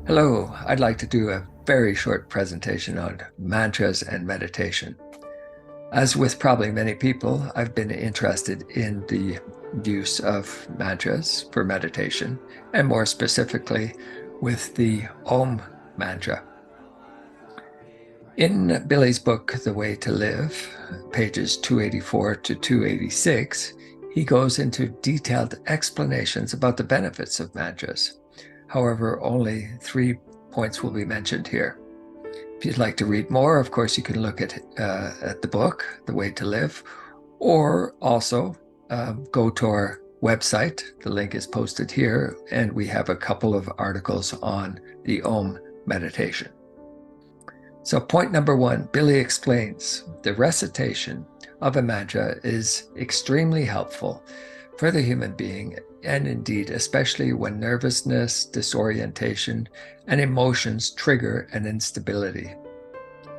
Hello, I'd like to do a very short presentation on mantras and meditation. As with probably many people, I've been interested in the use of mantras for meditation, and more specifically with the Om mantra. In Billy's book, The Way to Live, pages 284 to 286, he goes into detailed explanations about the benefits of mantras. However, only 3 points will be mentioned here. If you'd like to read more, of course, you can look at the book, The Way to Live, or also go to our website. The link is posted here, and we have a couple of articles on the Om meditation. So point number 1, Billy explains the recitation of a mantra is extremely helpful for the human being, and indeed, especially when nervousness, disorientation, and emotions trigger an instability.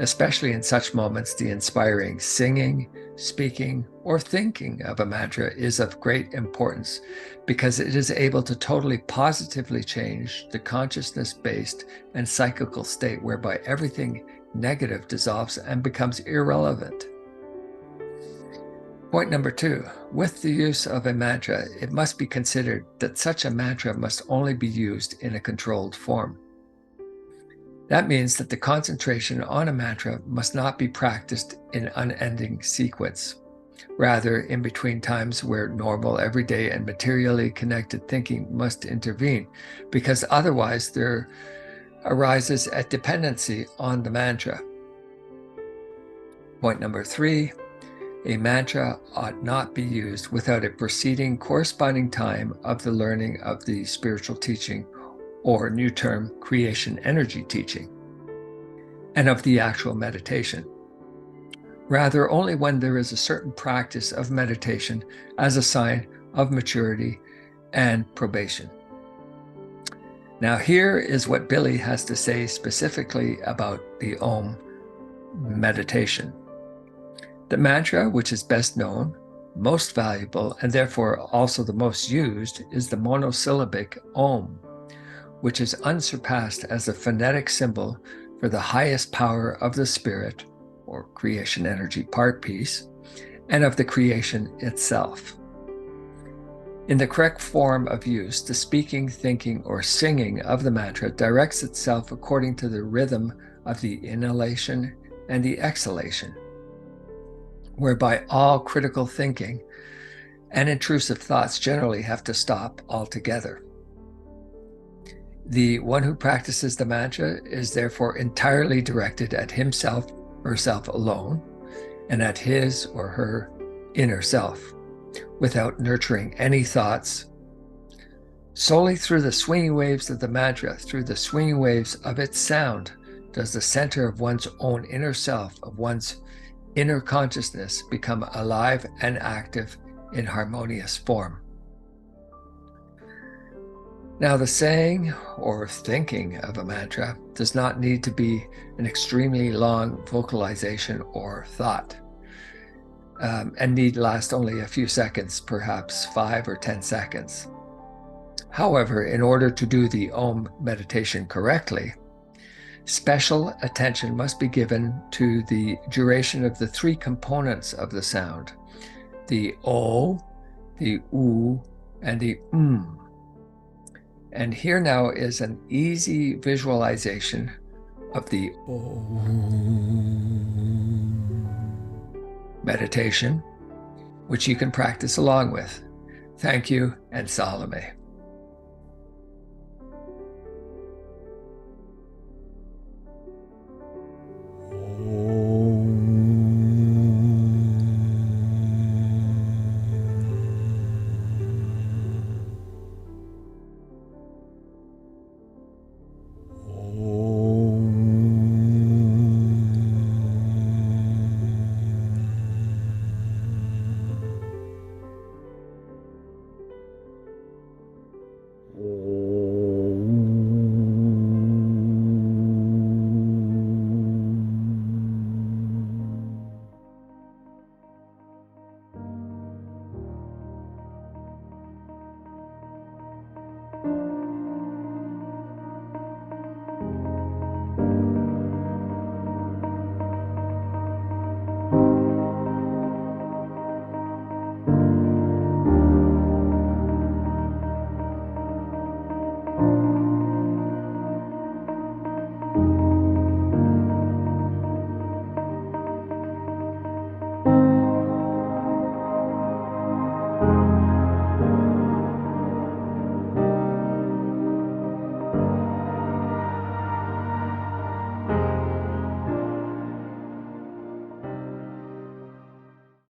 Especially in such moments, the inspiring singing, speaking, or thinking of a mantra is of great importance because it is able to totally positively change the consciousness-based and psychical state whereby everything negative dissolves and becomes irrelevant. Point number 2, with the use of a mantra, it must be considered that such a mantra must only be used in a controlled form. That means that the concentration on a mantra must not be practiced in unending sequence. Rather, in between times where normal, everyday, and materially connected thinking must intervene, because otherwise there arises a dependency on the mantra. Point number 3, a mantra ought not be used without a preceding corresponding time of the learning of the spiritual teaching, or new term, creation energy teaching, and of the actual meditation. Rather, only when there is a certain practice of meditation as a sign of maturity and probation. Now, here is what Billy has to say specifically about the Om meditation. The mantra, which is best known, most valuable, and therefore also the most used, is the monosyllabic Om, which is unsurpassed as a phonetic symbol for the highest power of the spirit, or creation energy part piece, and of the creation itself. In the correct form of use, the speaking, thinking, or singing of the mantra directs itself according to the rhythm of the inhalation and the exhalation, whereby all critical thinking and intrusive thoughts generally have to stop altogether. The one who practices the mantra is therefore entirely directed at himself or herself alone, and at his or her inner self, without nurturing any thoughts. Solely through the swinging waves of the mantra, through the swinging waves of its sound, does the center of one's own inner self, of one's inner consciousness, become alive and active in harmonious form. Now, the saying or thinking of a mantra does not need to be an extremely long vocalization or thought, and need last only a few seconds, perhaps 5 or 10 seconds. However, in order to do the Om meditation correctly, special attention must be given to the duration of the 3 components of the sound, the O, the U, and the And here now is an easy visualization of the Om meditation, which you can practice along with. Thank you, and Salome.